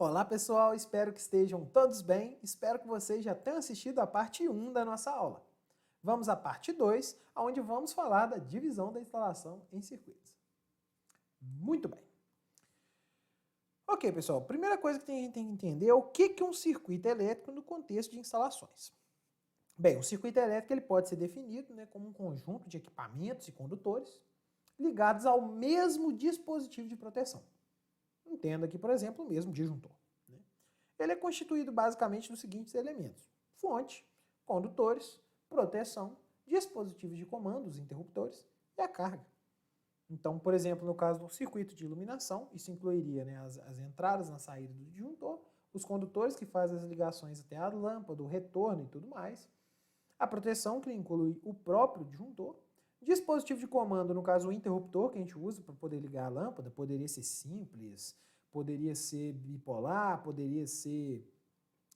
Olá pessoal, espero que estejam todos bem, espero que vocês já tenham assistido a parte 1 da nossa aula. Vamos à parte 2, onde vamos falar da divisão da instalação em circuitos. Muito bem. Ok pessoal, primeira coisa que a gente tem que entender é o que é um circuito elétrico no contexto de instalações. Bem, um circuito elétrico ele pode ser definido como um conjunto de equipamentos e condutores ligados ao mesmo dispositivo de proteção. Entenda aqui, por exemplo, o mesmo disjuntor. Ele é constituído basicamente dos seguintes elementos: fonte, condutores, proteção, dispositivos de comando, os interruptores, e a carga. Então, por exemplo, no caso do circuito de iluminação, isso incluiria as entradas na saída do disjuntor, os condutores que fazem as ligações até a lâmpada, o retorno e tudo mais, a proteção, que inclui o próprio disjuntor, dispositivo de comando, no caso o interruptor que a gente usa para poder ligar a lâmpada, poderia ser simples, poderia ser bipolar, poderia ser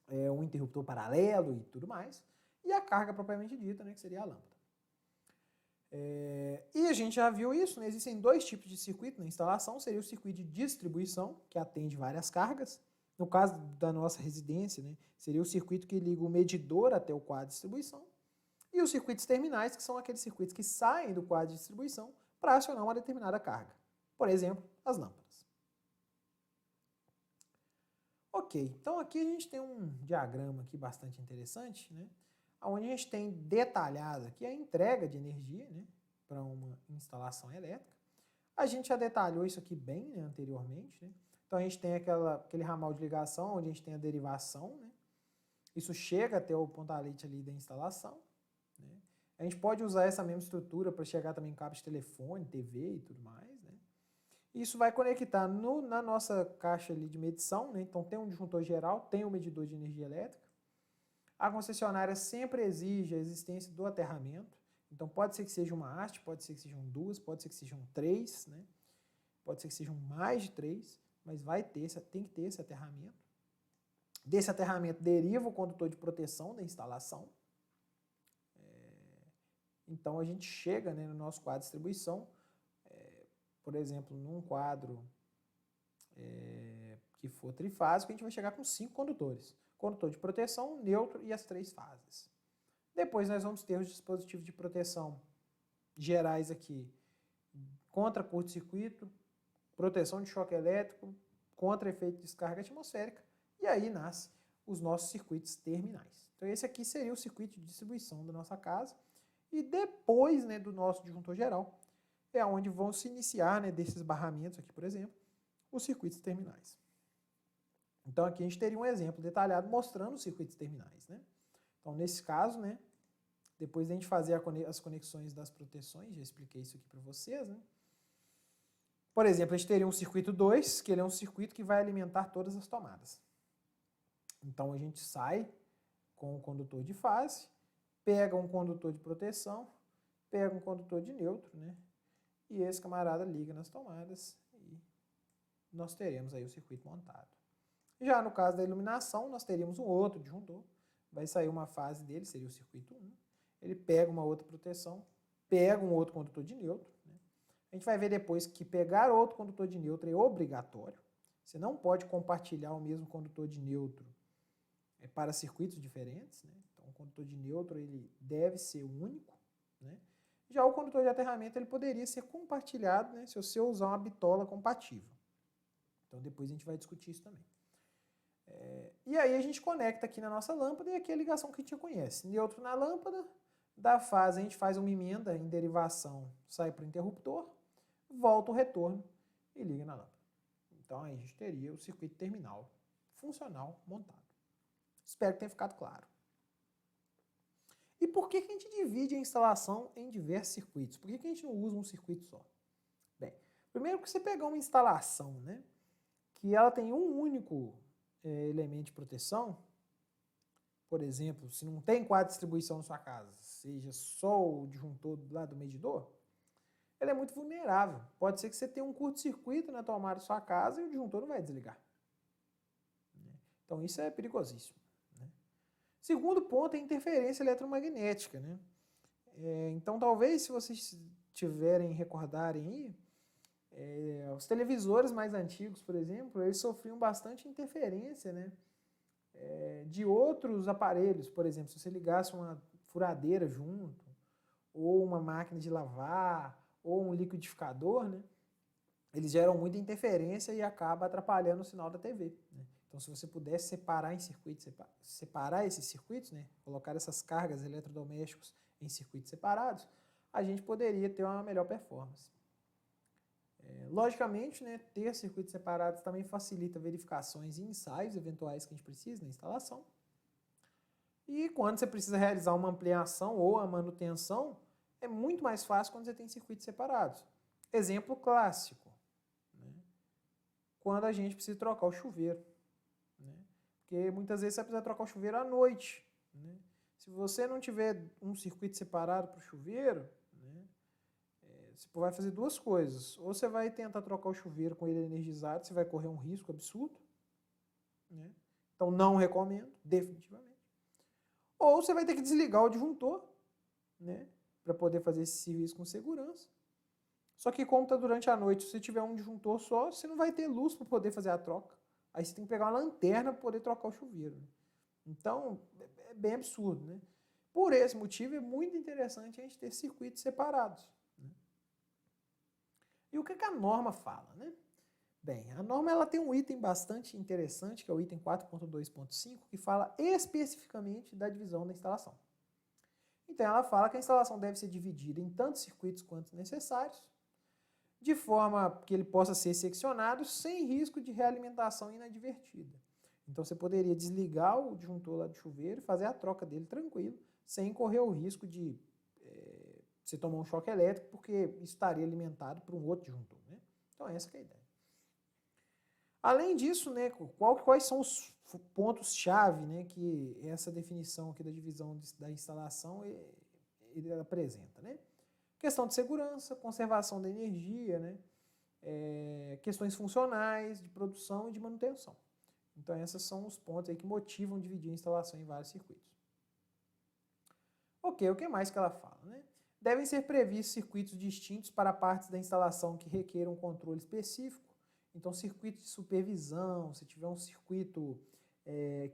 um interruptor paralelo e tudo mais, e a carga propriamente dita, que seria a lâmpada. E a gente já viu isso, existem dois tipos de circuito na instalação, seria o circuito de distribuição, que atende várias cargas. No caso da nossa residência, seria o circuito que liga o medidor até o quadro de distribuição, e os circuitos terminais, que são aqueles circuitos que saem do quadro de distribuição para acionar uma determinada carga. Por exemplo, as lâmpadas. Ok, então aqui a gente tem um diagrama aqui bastante interessante, onde a gente tem detalhado aqui a entrega de energia para uma instalação elétrica. A gente já detalhou isso aqui bem anteriormente. Então a gente tem aquele ramal de ligação onde a gente tem a derivação. Isso chega até o pontalete ali da instalação. A gente pode usar essa mesma estrutura para chegar também em cabos de telefone, TV e tudo mais. Isso vai conectar na nossa caixa ali de medição, então tem um disjuntor geral, tem um medidor de energia elétrica. A concessionária sempre exige a existência do aterramento, então pode ser que seja uma haste, pode ser que sejam duas, pode ser que sejam três, pode ser que sejam mais de três, mas tem que ter esse aterramento. Desse aterramento deriva o condutor de proteção da instalação. Então a gente chega no nosso quadro de distribuição, por exemplo, num quadro que for trifásico, a gente vai chegar com 5 condutores. Condutor de proteção, neutro e as 3 fases. Depois nós vamos ter os dispositivos de proteção gerais aqui, contra curto-circuito, proteção de choque elétrico, contra efeito de descarga atmosférica, e aí nasce os nossos circuitos terminais. Então esse aqui seria o circuito de distribuição da nossa casa, e depois do nosso disjuntor geral, é onde vão se iniciar, desses barramentos aqui, por exemplo, os circuitos terminais. Então aqui a gente teria um exemplo detalhado mostrando os circuitos terminais. Então nesse caso, depois de a gente fazer as conexões das proteções, já expliquei isso aqui para vocês. Por exemplo, a gente teria um circuito 2, que ele é um circuito que vai alimentar todas as tomadas. Então a gente sai com o condutor de fase, pega um condutor de proteção, pega um condutor de neutro, e esse camarada liga nas tomadas e nós teremos aí o circuito montado. Já no caso da iluminação, nós teríamos um outro disjuntor, vai sair uma fase dele, seria o circuito 1, ele pega uma outra proteção, pega um outro condutor de neutro. A gente vai ver depois que pegar outro condutor de neutro é obrigatório, você não pode compartilhar o mesmo condutor de neutro para circuitos diferentes, então o condutor de neutro ele deve ser único, Já o condutor de aterramento ele poderia ser compartilhado, se você usar uma bitola compatível. Então depois a gente vai discutir isso também. E aí a gente conecta aqui na nossa lâmpada e aqui é a ligação que a gente já conhece. Neutro na lâmpada, da fase a gente faz uma emenda em derivação, sai para o interruptor, volta o retorno e liga na lâmpada. Então aí a gente teria o circuito terminal funcional montado. Espero que tenha ficado claro. E por que a gente divide a instalação em diversos circuitos? Por que a gente não usa um circuito só? Bem, primeiro que você pegar uma instalação, que ela tem um único elemento de proteção, por exemplo, se não tem quadro de distribuição na sua casa, seja só o disjuntor lá do medidor, ela é muito vulnerável. Pode ser que você tenha um curto-circuito na tomada da sua casa e o disjuntor não vai desligar. Então isso é perigosíssimo. Segundo ponto é a interferência eletromagnética. Então talvez se vocês recordarem aí, Os televisores mais antigos, por exemplo, eles sofriam bastante interferência, né, de outros aparelhos. Por exemplo, se você ligasse uma furadeira junto, ou uma máquina de lavar, ou um liquidificador, né, eles geram muita interferência e acaba atrapalhando o sinal da TV. Né? Então, se você pudesse separar em circuitos, separar esses circuitos, né, colocar essas cargas eletrodomésticos em circuitos separados, a gente poderia ter uma melhor performance. Logicamente, né, ter circuitos separados também facilita verificações e ensaios eventuais que a gente precisa na instalação. E quando você precisa realizar uma ampliação ou a manutenção, é muito mais fácil quando você tem circuitos separados. Exemplo clássico, né, quando a gente precisa trocar o chuveiro. Né, porque muitas vezes você precisa trocar o chuveiro à noite. Né. Se você não tiver um circuito separado para o chuveiro, você vai fazer duas coisas. Ou você vai tentar trocar o chuveiro com ele energizado, você vai correr um risco absurdo. Né? Então não recomendo, definitivamente. Ou você vai ter que desligar o disjuntor, né, para poder fazer esse serviço com segurança. Só que como está durante a noite, se você tiver um disjuntor só, você não vai ter luz para poder fazer a troca. Aí você tem que pegar uma lanterna para poder trocar o chuveiro. Né? Então, é bem absurdo. Né? Por esse motivo, é muito interessante a gente ter circuitos separados. E o que a norma fala, né? Bem, a norma ela tem um item bastante interessante, que é o item 4.2.5, que fala especificamente da divisão da instalação. Então, ela fala que a instalação deve ser dividida em tantos circuitos quanto necessários, de forma que ele possa ser seccionado sem risco de realimentação inadvertida. Então, você poderia desligar o disjuntor lá do chuveiro e fazer a troca dele tranquilo, sem correr o risco de você tomar um choque elétrico, porque isso estaria alimentado por um outro disjuntor. Né? Então, essa que é a ideia. Além disso, né, quais são os pontos-chave, né, que essa definição aqui da divisão da instalação ele apresenta? Né? Questão de segurança, conservação da energia, né, questões funcionais, de produção e de manutenção. Então, esses são os pontos aí que motivam dividir a instalação em vários circuitos. Ok, o que mais que ela fala? Né? Devem ser previstos circuitos distintos para partes da instalação que requeram um controle específico. Então, circuito de supervisão, se tiver um circuito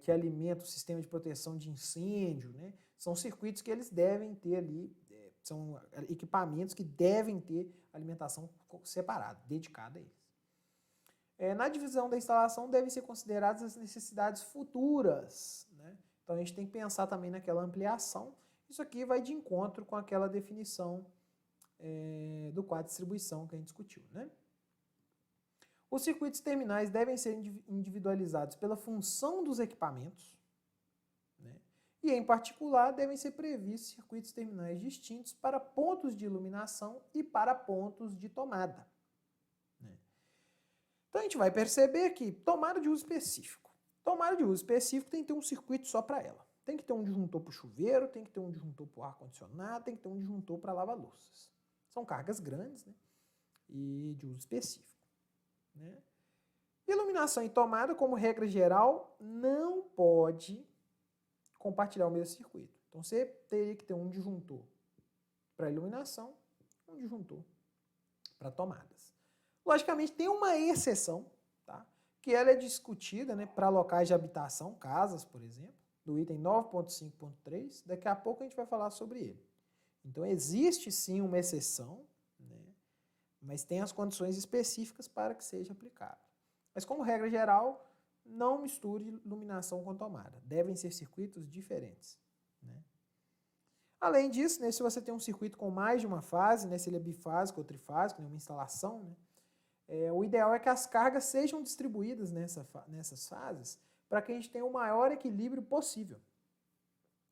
que alimenta o sistema de proteção de incêndio, né, são circuitos que eles devem ter ali, são equipamentos que devem ter alimentação separada, dedicada a eles. Na divisão da instalação devem ser consideradas as necessidades futuras. Né? Então, a gente tem que pensar também naquela ampliação. Isso aqui vai de encontro com aquela definição do quadro de distribuição que a gente discutiu. Né? Os circuitos terminais devem ser individualizados pela função dos equipamentos, né? E, em particular, devem ser previstos circuitos terminais distintos para pontos de iluminação e para pontos de tomada. Né? Então, a gente vai perceber que tomada de uso específico. Tomada de uso específico tem que ter um circuito só para ela. Tem que ter um disjuntor para o chuveiro, tem que ter um disjuntor para o ar-condicionado, tem que ter um disjuntor para lavar louças. São cargas grandes, né? E de uso específico. Né? Iluminação e tomada, como regra geral, não pode compartilhar o mesmo circuito. Então, você teria que ter um disjuntor para iluminação, um disjuntor para tomadas. Logicamente, tem uma exceção, tá? Que ela é discutida, né, para locais de habitação, casas, por exemplo, do item 9.5.3. Daqui a pouco a gente vai falar sobre ele. Então, existe sim uma exceção, né, mas tem as condições específicas para que seja aplicado. Mas, como regra geral, não misture iluminação com tomada. Devem ser circuitos diferentes. Né? Além disso, né, se você tem um circuito com mais de uma fase, né, se ele é bifásico ou trifásico, né, uma instalação, né, o ideal é que as cargas sejam distribuídas nessas fases para que a gente tenha o maior equilíbrio possível.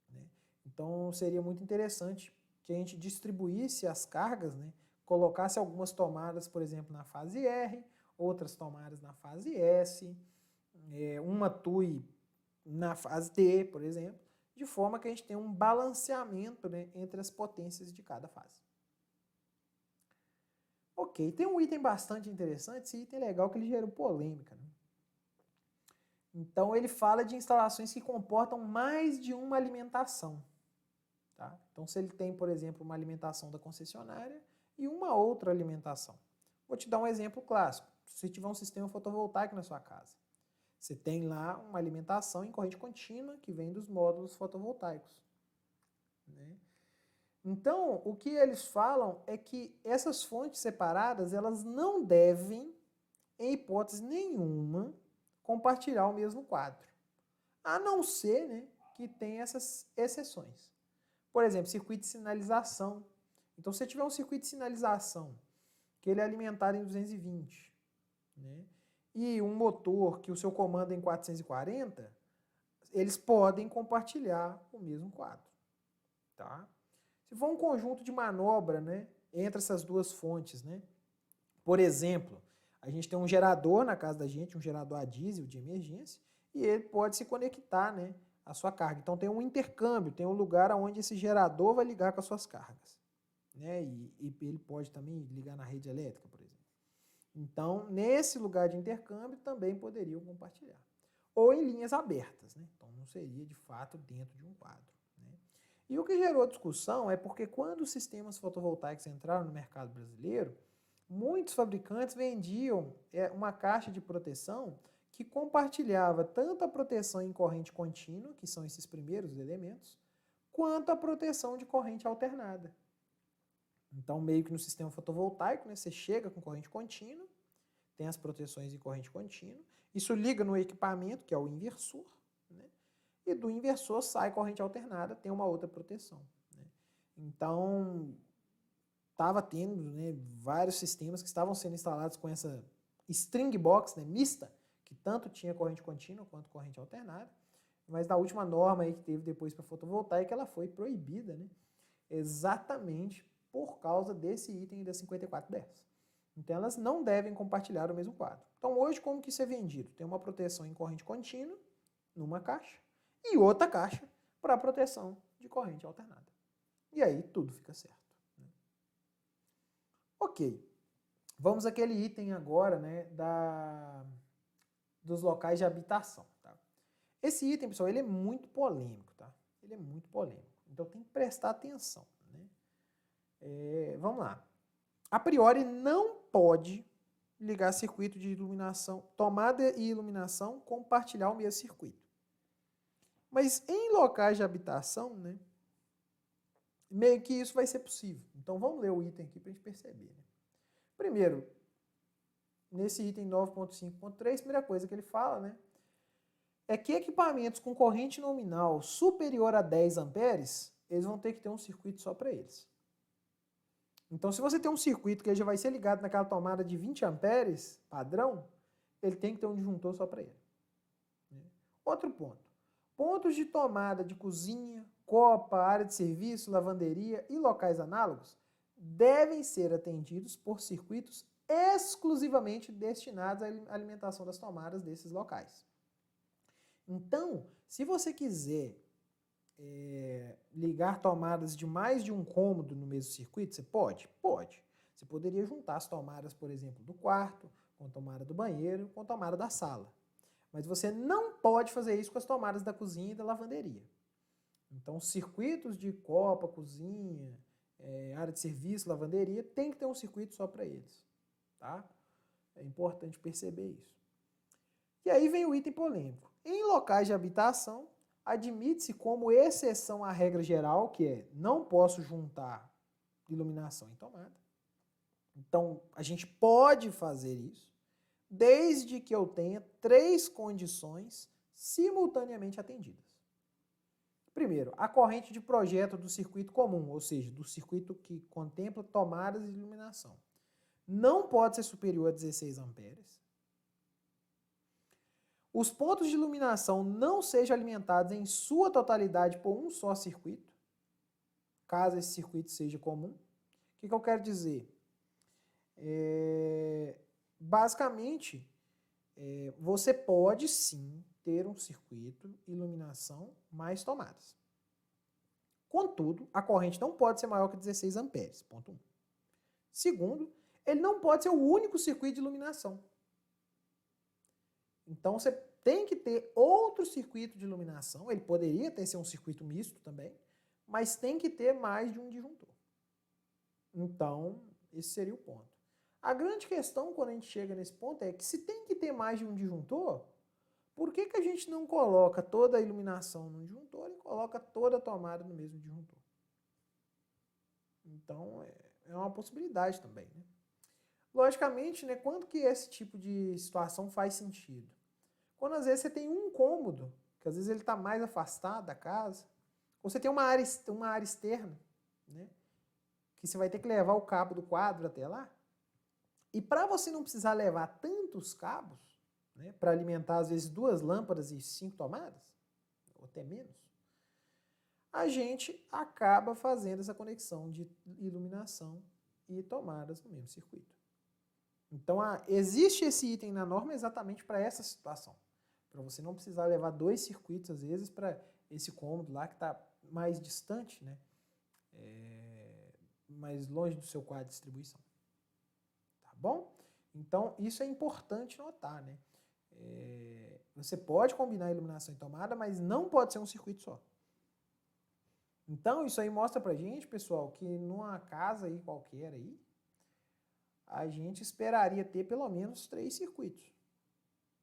Né? Então, seria muito interessante que a gente distribuísse as cargas, né, colocasse algumas tomadas, por exemplo, na fase R, outras tomadas na fase S, uma TUI na fase D, por exemplo, de forma que a gente tenha um balanceamento, né, entre as potências de cada fase. Ok, tem um item bastante interessante, esse item é legal que ele gerou polêmica. Né? Então, ele fala de instalações que comportam mais de uma alimentação. Tá? Então, se ele tem, por exemplo, uma alimentação da concessionária e uma outra alimentação. Vou te dar um exemplo clássico. Se você tiver um sistema fotovoltaico na sua casa, você tem lá uma alimentação em corrente contínua que vem dos módulos fotovoltaicos, né? Então, o que eles falam é que essas fontes separadas, elas não devem, em hipótese nenhuma, compartilhar o mesmo quadro. A não ser, né, que tenha essas exceções. Por exemplo, circuito de sinalização. Então, se você tiver um circuito de sinalização que ele é alimentado em 220, né, e um motor que o seu comando é em 440, eles podem compartilhar o mesmo quadro, tá? Se for um conjunto de manobra, né, entre essas duas fontes, né, por exemplo, a gente tem um gerador na casa da gente, um gerador a diesel de emergência, e ele pode se conectar, né, à sua carga. Então tem um intercâmbio, tem um lugar onde esse gerador vai ligar com as suas cargas, né, e ele pode também ligar na rede elétrica, por exemplo. Então, nesse lugar de intercâmbio, também poderiam compartilhar. Ou em linhas abertas, né? Então não seria de fato dentro de um quadro, né? E o que gerou discussão é porque quando os sistemas fotovoltaicos entraram no mercado brasileiro, muitos fabricantes vendiam uma caixa de proteção que compartilhava tanto a proteção em corrente contínua, que são esses primeiros elementos, quanto a proteção de corrente alternada. Então, meio que no sistema fotovoltaico, né, você chega com corrente contínua, tem as proteções em corrente contínua, isso liga no equipamento, que é o inversor, né, e do inversor sai corrente alternada, tem uma outra proteção, né. Então, estava tendo, né, vários sistemas que estavam sendo instalados com essa string box, né, mista, que tanto tinha corrente contínua quanto corrente alternada, mas na última norma aí que teve depois para fotovoltaica, ela foi proibida, né, exatamente por causa desse item da 5410. Então elas não devem compartilhar o mesmo quadro. Então hoje como que isso é vendido? Tem uma proteção em corrente contínua, numa caixa, e outra caixa para proteção de corrente alternada. E aí tudo fica certo, né? Ok, vamos àquele item agora, né, dos locais de habitação. Tá? Esse item, pessoal, ele é muito polêmico, tá? Ele é muito polêmico, então tem que prestar atenção, né? Vamos lá. A priori não pode ligar circuito de iluminação, tomada e iluminação, compartilhar o mesmo circuito. Mas em locais de habitação, né, meio que isso vai ser possível. Então vamos ler o item aqui para a gente perceber, né? Primeiro, nesse item 9.5.3, primeira coisa que ele fala, né, é que equipamentos com corrente nominal superior a 10 amperes, eles vão ter que ter um circuito só para eles. Então, se você tem um circuito que já vai ser ligado naquela tomada de 20 amperes, padrão, ele tem que ter um disjuntor só para ele. Outro ponto. Pontos de tomada de cozinha, copa, área de serviço, lavanderia e locais análogos devem ser atendidos por circuitos exclusivamente destinados à alimentação das tomadas desses locais. Então, se você quiser ligar tomadas de mais de um cômodo no mesmo circuito, você pode? Pode. Você poderia juntar as tomadas, por exemplo, do quarto, com a tomada do banheiro, com a tomada da sala. Mas você não pode fazer isso com as tomadas da cozinha e da lavanderia. Então, circuitos de copa, cozinha, área de serviço, lavanderia, tem que ter um circuito só para eles. Tá? É importante perceber isso. E aí vem o item polêmico. Em locais de habitação, admite-se como exceção à regra geral, que é não posso juntar iluminação em tomada. Então, a gente pode fazer isso, desde que eu tenha 3 condições simultaneamente atendidas. Primeiro, a corrente de projeto do circuito comum, ou seja, do circuito que contempla tomadas de iluminação, não pode ser superior a 16 amperes. Os pontos de iluminação não sejam alimentados em sua totalidade por um só circuito, caso esse circuito seja comum. O que eu quero dizer? Basicamente, você pode sim ter um circuito, iluminação, mais tomadas. Contudo, a corrente não pode ser maior que 16 amperes, ponto 1. Segundo, ele não pode ser o único circuito de iluminação. Então, você tem que ter outro circuito de iluminação. Ele poderia ser um circuito misto também, mas tem que ter mais de um disjuntor. Então, esse seria o ponto. A grande questão quando a gente chega nesse ponto é que se tem que ter mais de um disjuntor, por que a gente não coloca toda a iluminação no disjuntor e coloca toda a tomada no mesmo disjuntor? Então, é uma possibilidade também, né? Logicamente, né, quando que esse tipo de situação faz sentido? Quando às vezes você tem um cômodo, que às vezes ele está mais afastado da casa, ou você tem uma área externa, né, que você vai ter que levar o cabo do quadro até lá, e para você não precisar levar tantos cabos, né, para alimentar às vezes 2 lâmpadas e 5 tomadas, ou até menos, a gente acaba fazendo essa conexão de iluminação e tomadas no mesmo circuito. Então, existe esse item na norma exatamente para essa situação. Para você não precisar levar 2 circuitos, às vezes, para esse cômodo lá que está mais distante, né? Mais longe do seu quadro de distribuição. Tá bom? Então, isso é importante notar, né? Você pode combinar iluminação e tomada, mas não pode ser um circuito só. Então, isso aí mostra pra gente, pessoal, que numa casa aí qualquer aí, a gente esperaria ter pelo menos 3 circuitos.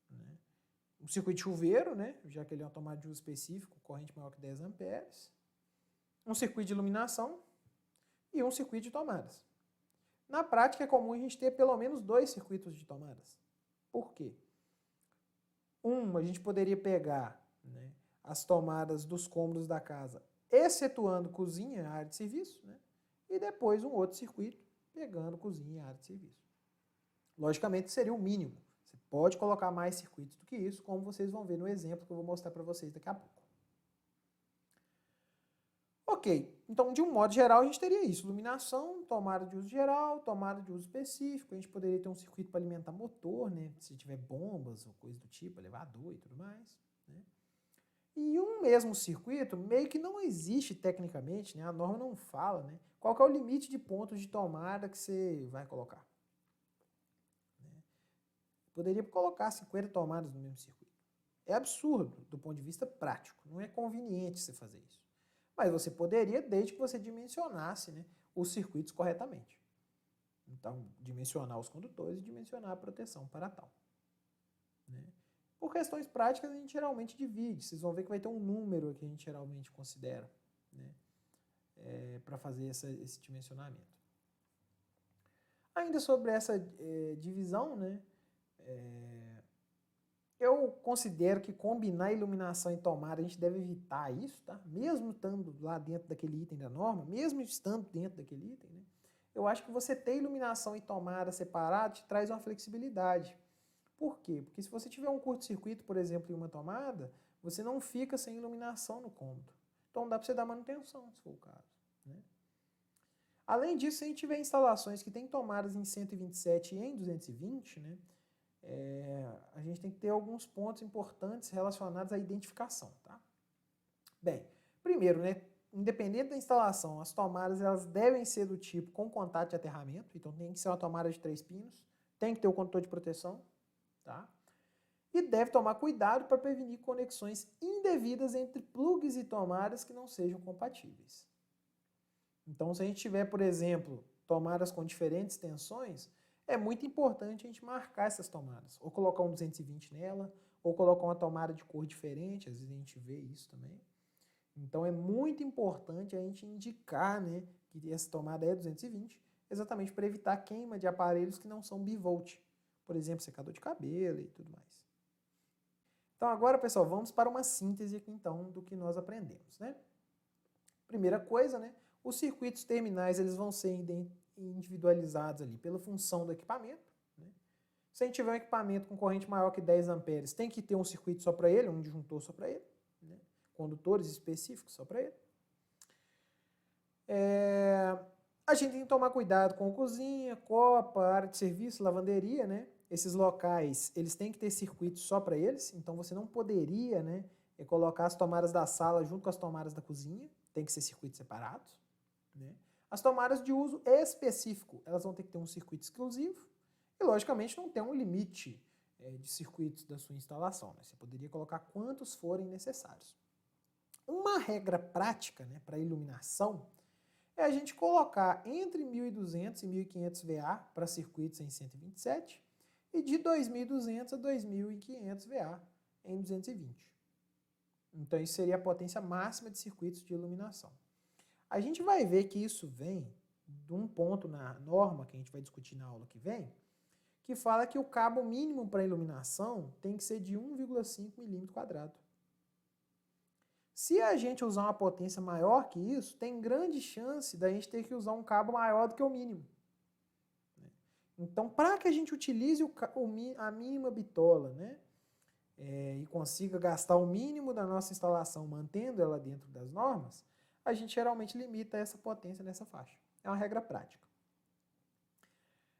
Né? Um circuito de chuveiro, né? Já que ele é uma tomada de uso específico, corrente maior que 10 amperes. Um circuito de iluminação e um circuito de tomadas. Na prática, é comum a gente ter pelo menos 2 circuitos de tomadas. Por quê? A gente poderia pegar, né, as tomadas dos cômodos da casa, excetuando cozinha, área de serviço, né, e depois um outro circuito pegando cozinha e área de serviço. Logicamente, seria o mínimo. Você pode colocar mais circuitos do que isso, como vocês vão ver no exemplo que eu vou mostrar para vocês daqui a pouco. Ok, então de um modo geral a gente teria isso, iluminação, tomada de uso geral, tomada de uso específico, a gente poderia ter um circuito para alimentar motor, né, se tiver bombas ou coisa do tipo, elevador e tudo mais, né. E um mesmo circuito meio que não existe tecnicamente, né, a norma não fala, né, qual que é o limite de pontos de tomada que você vai colocar. Né. Poderia colocar 50 tomadas no mesmo circuito. É absurdo do ponto de vista prático, não é conveniente você fazer isso. Mas você poderia, desde que você dimensionasse, né, os circuitos corretamente. Então, dimensionar os condutores e dimensionar a proteção para tal. Né? Por questões práticas, a gente geralmente divide. Vocês vão ver que vai ter um número que a gente geralmente considera, né, para fazer esse dimensionamento. Ainda sobre essa divisão, né, eu considero que combinar iluminação e tomada, a gente deve evitar isso, tá? Mesmo estando lá dentro daquele item da norma, mesmo estando dentro daquele item, né? Eu acho que você ter iluminação e tomada separado te traz uma flexibilidade. Por quê? Porque se você tiver um curto-circuito, por exemplo, em uma tomada, você não fica sem iluminação no cômodo. Então dá para você dar manutenção, se for o caso. Né? Além disso, se a gente tiver instalações que têm tomadas em 127 e em 220, né? A gente tem que ter alguns pontos importantes relacionados à identificação, tá? Bem, primeiro, né, independente da instalação, as tomadas elas devem ser do tipo com contato de aterramento, então tem que ser uma tomada de 3 pinos, tem que ter o condutor de proteção, tá? E deve tomar cuidado para prevenir conexões indevidas entre plugs e tomadas que não sejam compatíveis. Então, se a gente tiver, por exemplo, tomadas com diferentes tensões, é muito importante a gente marcar essas tomadas. Ou colocar um 220 nela, ou colocar uma tomada de cor diferente, às vezes a gente vê isso também. Então é muito importante a gente indicar, né, que essa tomada é 220, exatamente para evitar queima de aparelhos que não são bivolt. Por exemplo, secador de cabelo e tudo mais. Então agora, pessoal, vamos para uma síntese aqui então do que nós aprendemos, né? Primeira coisa, né, os circuitos terminais eles vão ser individualizados ali pela função do equipamento. Né? Se a gente tiver um equipamento com corrente maior que 10 amperes, tem que ter um circuito só para ele, um disjuntor só para ele, né? Condutores específicos só para ele. A gente tem que tomar cuidado com cozinha, copa, área de serviço, lavanderia, né? Esses locais, eles têm que ter circuitos só para eles, então você não poderia, né, colocar as tomadas da sala junto com as tomadas da cozinha, tem que ser circuitos separados. Né? As tomadas de uso específico, elas vão ter que ter um circuito exclusivo e, logicamente, não tem um limite de circuitos da sua instalação. Né? Você poderia colocar quantos forem necessários. Uma regra prática, né, para iluminação é a gente colocar entre 1.200 e 1.500 VA para circuitos em 127 e de 2.200 a 2.500 VA em 220. Então, isso seria a potência máxima de circuitos de iluminação. A gente vai ver que isso vem de um ponto na norma, que a gente vai discutir na aula que vem, que fala que o cabo mínimo para iluminação tem que ser de 1,5 milímetro quadrado. Se a gente usar uma potência maior que isso, tem grande chance da gente ter que usar um cabo maior do que o mínimo. Então, para que a gente utilize a mínima bitola, né, e consiga gastar o mínimo da nossa instalação mantendo ela dentro das normas, a gente geralmente limita essa potência nessa faixa. É uma regra prática.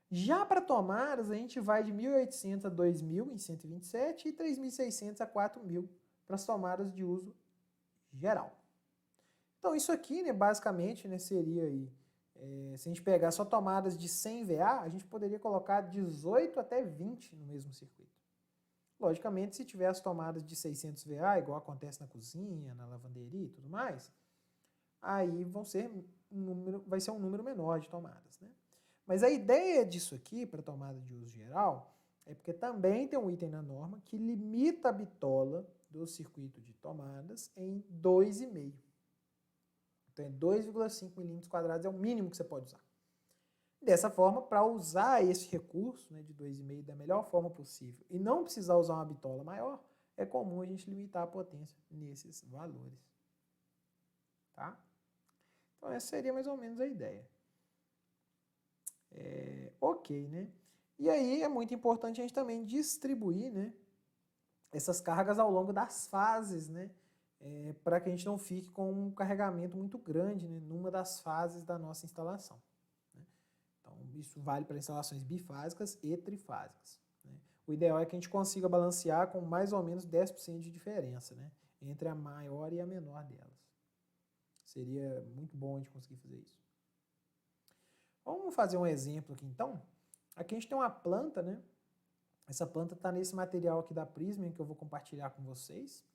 Já para tomadas, a gente vai de 1.800 a 2.000 em 127 e 3.600 a 4.000 para as tomadas de uso geral. Então, isso aqui, né, basicamente, né, seria aí, se a gente pegar só tomadas de 100 VA, a gente poderia colocar 18 até 20 no mesmo circuito. Logicamente, se tiver as tomadas de 600 VA, igual acontece na cozinha, na lavanderia e tudo mais, aí vai ser um número menor de tomadas, né? Mas a ideia disso aqui, para tomada de uso geral, é porque também tem um item na norma que limita a bitola do circuito de tomadas em 2,5. Então, 2,5 milímetros quadrados é o mínimo que você pode usar. Dessa forma, para usar esse recurso, né, de 2,5 da melhor forma possível e não precisar usar uma bitola maior, é comum a gente limitar a potência nesses valores. Tá? Então, essa seria mais ou menos a ideia. Ok, né? E aí é muito importante a gente também distribuir, né, essas cargas ao longo das fases, né, para que a gente não fique com um carregamento muito grande, né, numa das fases da nossa instalação. Né? Então, isso vale para instalações bifásicas e trifásicas. Né? O ideal é que a gente consiga balancear com mais ou menos 10% de diferença, né, entre a maior e a menor delas. Seria muito bom a gente conseguir fazer isso. Vamos fazer um exemplo aqui então. Aqui a gente tem uma planta, né? Essa planta está nesse material aqui da Prismian que eu vou compartilhar com vocês.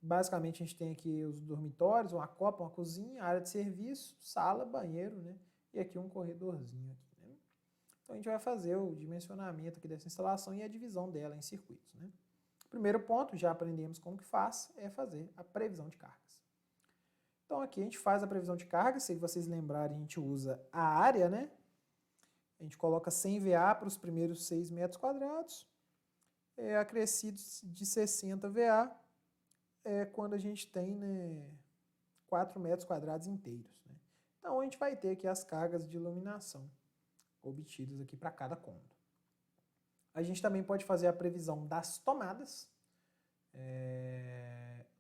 Basicamente a gente tem aqui os dormitórios, uma copa, uma cozinha, área de serviço, sala, banheiro, né? E aqui um corredorzinho. Aqui, né? Então a gente vai fazer o dimensionamento aqui dessa instalação e a divisão dela em circuitos. Né? Primeiro ponto, já aprendemos como que faz, é fazer a previsão de cargas. Então aqui a gente faz a previsão de cargas, se vocês lembrarem a gente usa a área, né? A gente coloca 100 VA para os primeiros 6 metros quadrados, acrescidos de 60 VA quando a gente tem, né, 4 metros quadrados inteiros. Né? Então a gente vai ter aqui as cargas de iluminação obtidas aqui para cada cômodo. A gente também pode fazer a previsão das tomadas.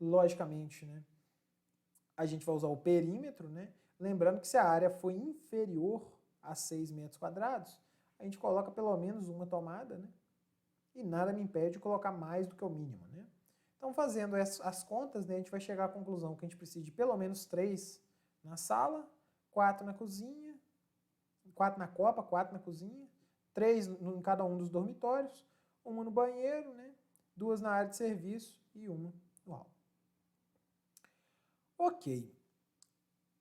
Logicamente, né, a gente vai usar o perímetro, né? Lembrando que se a área for inferior a 6 metros quadrados, a gente coloca pelo menos uma tomada, né? E nada me impede de colocar mais do que o mínimo, né? Então, fazendo as contas, né, a gente vai chegar à conclusão que a gente precisa de pelo menos 3 na sala, 4 na cozinha, 4 na copa, 4 na cozinha, 3 em cada um dos dormitórios, uma no banheiro, né? 2 na área de serviço e uma no hall. Ok.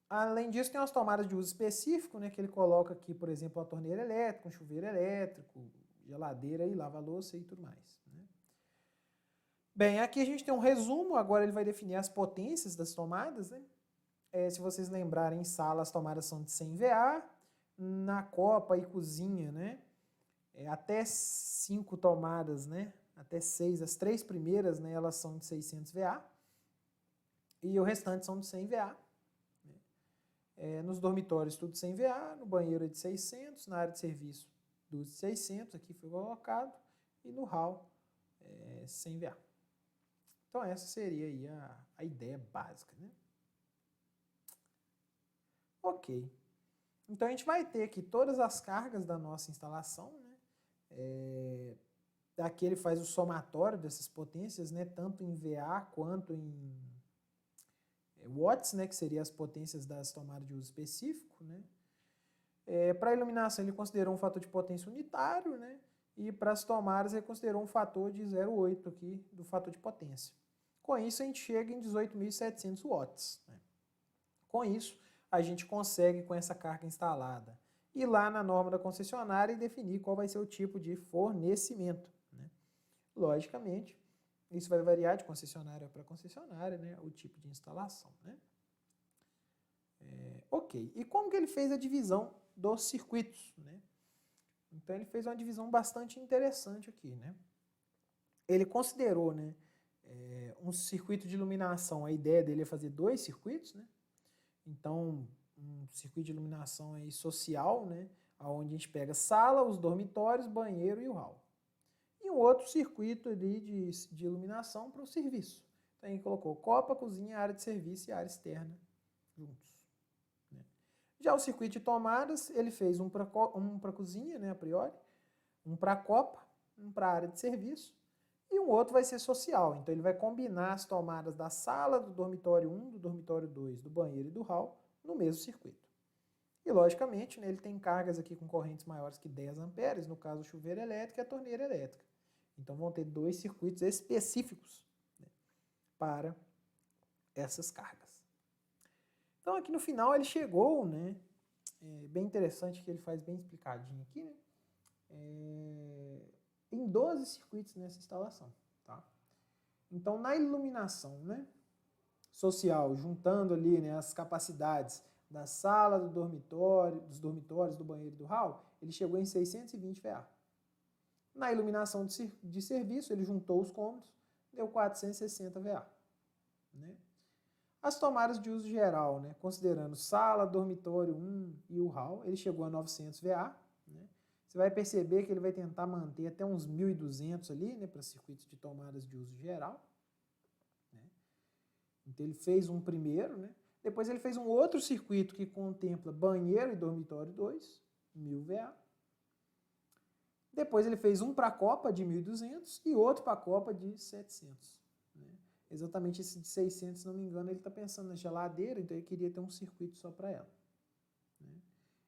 Além disso, tem umas tomadas de uso específico, né, que ele coloca aqui, por exemplo, uma torneira elétrica, um chuveiro elétrico, geladeira e lava-louça e tudo mais. Né? Bem, aqui a gente tem um resumo, agora ele vai definir as potências das tomadas. Né? Se vocês lembrarem, em sala as tomadas são de 100 VA, na copa e cozinha, né, até 5 tomadas, né, até 6, as 3 primeiras, né, elas são de 600 VA, e o restante são de 100 VA. Nos dormitórios tudo 100 VA, no banheiro é de 600, na área de serviço duas de 600, aqui foi colocado, e no hall 100 VA. Então essa seria aí a ideia básica. Né? Ok. Então a gente vai ter aqui todas as cargas da nossa instalação. Né? Aqui ele faz o somatório dessas potências, né? Tanto em VA quanto em watts, né, que seriam as potências das tomadas de uso específico. Né? Para a iluminação ele considerou um fator de potência unitário, né? E para as tomadas ele considerou um fator de 0,8 aqui do fator de potência. Com isso a gente chega em 18.700 watts. Né? Com isso, a gente consegue, com essa carga instalada, ir lá na norma da concessionária e definir qual vai ser o tipo de fornecimento, né? Logicamente, isso vai variar de concessionária para concessionária, né? O tipo de instalação, né? Ok, e como que ele fez a divisão dos circuitos, né? Então ele fez uma divisão bastante interessante aqui, né? Ele considerou, né, um circuito de iluminação, a ideia dele é fazer 2 circuitos, né? Então, um circuito de iluminação aí social, né, onde a gente pega sala, os dormitórios, banheiro e o hall. E um outro circuito ali de iluminação para o serviço. Então, ele colocou copa, cozinha, área de serviço e área externa juntos. Né? Já o circuito de tomadas, ele fez um para a cozinha, né, a priori, um para a copa, um para a área de serviço, e um outro vai ser social. Então, ele vai combinar as tomadas da sala, do dormitório 1, do dormitório 2, do banheiro e do hall no mesmo circuito. E, logicamente, né, ele tem cargas aqui com correntes maiores que 10 amperes, no caso o chuveiro elétrico e a torneira elétrica. Então, vão ter 2 circuitos específicos, né, para essas cargas. Então, aqui no final ele chegou, né, bem interessante que ele faz bem explicadinho aqui, né, em 12 circuitos nessa instalação. Tá? Então, na iluminação, né, social, juntando ali, né, as capacidades da sala, do dormitório, dos dormitórios, do banheiro e do hall, ele chegou em 620 VA. Na iluminação de serviço, ele juntou os cômodos, deu 460 VA. Né? As tomadas de uso geral, né, considerando sala, dormitório 1 e o hall, ele chegou a 900 VA. Né? Você vai perceber que ele vai tentar manter até uns 1.200 ali, né, para circuitos de tomadas de uso geral. Né? Então ele fez um primeiro, né? Depois ele fez um outro circuito que contempla banheiro e dormitório 2, 1.000 VA. Depois ele fez um para a copa de 1.200 e outro para a copa de 700. Né? Exatamente esse de 600, se não me engano, ele está pensando na geladeira, então ele queria ter um circuito só para ela. Né?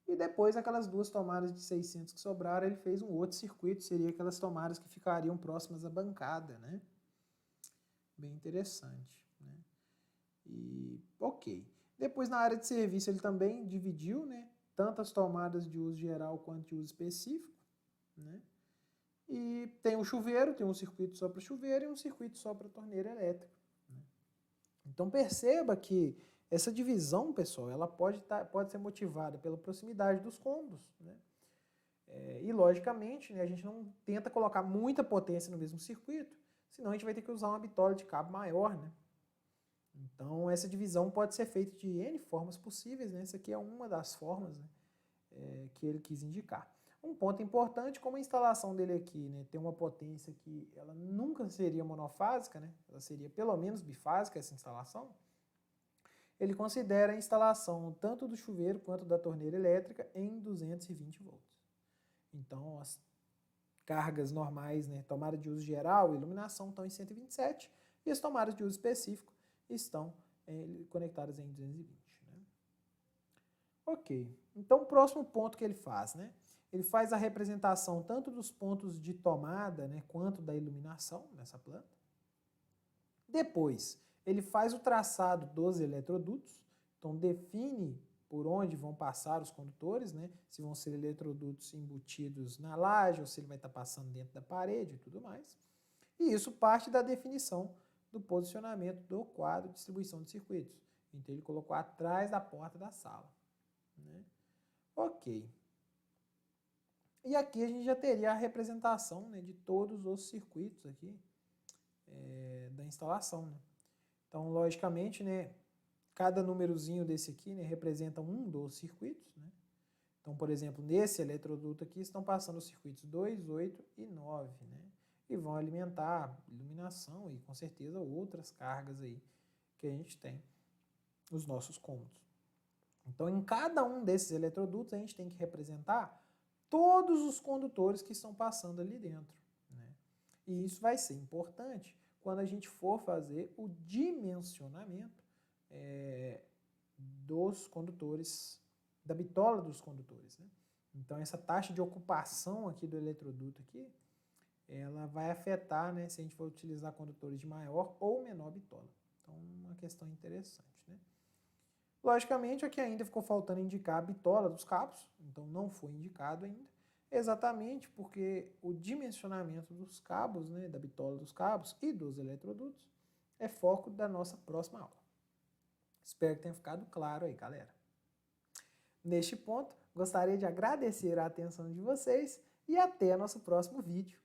E depois aquelas 2 tomadas de 600 que sobraram, ele fez um outro circuito, seria aquelas tomadas que ficariam próximas à bancada. Né? Bem interessante. Né? E ok. Depois na área de serviço ele também dividiu, né, tanto as tomadas de uso geral quanto de uso específico. Né? E tem um chuveiro, tem um circuito só para chuveiro e um circuito só para torneira elétrica. Né? Então perceba que essa divisão, pessoal, ela pode ser motivada pela proximidade dos cômodos. Né? E logicamente, né, a gente não tenta colocar muita potência no mesmo circuito, senão a gente vai ter que usar uma bitola de cabo maior. Né? Então essa divisão pode ser feita de N formas possíveis. Né? Essa aqui é uma das formas, né, que ele quis indicar. Um ponto importante, como a instalação dele aqui, né, tem uma potência que ela nunca seria monofásica, né, ela seria pelo menos bifásica essa instalação, ele considera a instalação tanto do chuveiro quanto da torneira elétrica em 220 volts. Então, as cargas normais, né, tomada de uso geral e iluminação estão em 127 e as tomadas de uso específico estão conectadas em 220. Né? Ok, então o próximo ponto que ele faz, né? Ele faz a representação tanto dos pontos de tomada, né, quanto da iluminação nessa planta. Depois, ele faz o traçado dos eletrodutos, então define por onde vão passar os condutores, né, se vão ser eletrodutos embutidos na laje ou se ele vai estar passando dentro da parede e tudo mais. E isso parte da definição do posicionamento do quadro de distribuição de circuitos. Então ele colocou atrás da porta da sala. Né? Ok. E aqui a gente já teria a representação, né, de todos os circuitos aqui da instalação. Né? Então, logicamente, né, cada númerozinho desse aqui, né, representa um dos circuitos. Né? Então, por exemplo, nesse eletroduto aqui estão passando os circuitos 2, 8 e 9. Né? E vão alimentar iluminação e, com certeza, outras cargas aí que a gente tem nos nossos cômodos. Então, em cada um desses eletrodutos, a gente tem que representar todos os condutores que estão passando ali dentro. Né? E isso vai ser importante quando a gente for fazer o dimensionamento dos condutores, da bitola dos condutores. Né? Então, essa taxa de ocupação aqui do eletroduto aqui, ela vai afetar, né, se a gente for utilizar condutores de maior ou menor bitola. Então, uma questão interessante. Né? Logicamente, aqui ainda ficou faltando indicar a bitola dos cabos, então não foi indicado ainda, exatamente porque o dimensionamento dos cabos, né, da bitola dos cabos e dos eletrodutos, é foco da nossa próxima aula. Espero que tenha ficado claro aí, galera. Neste ponto, gostaria de agradecer a atenção de vocês e até nosso próximo vídeo.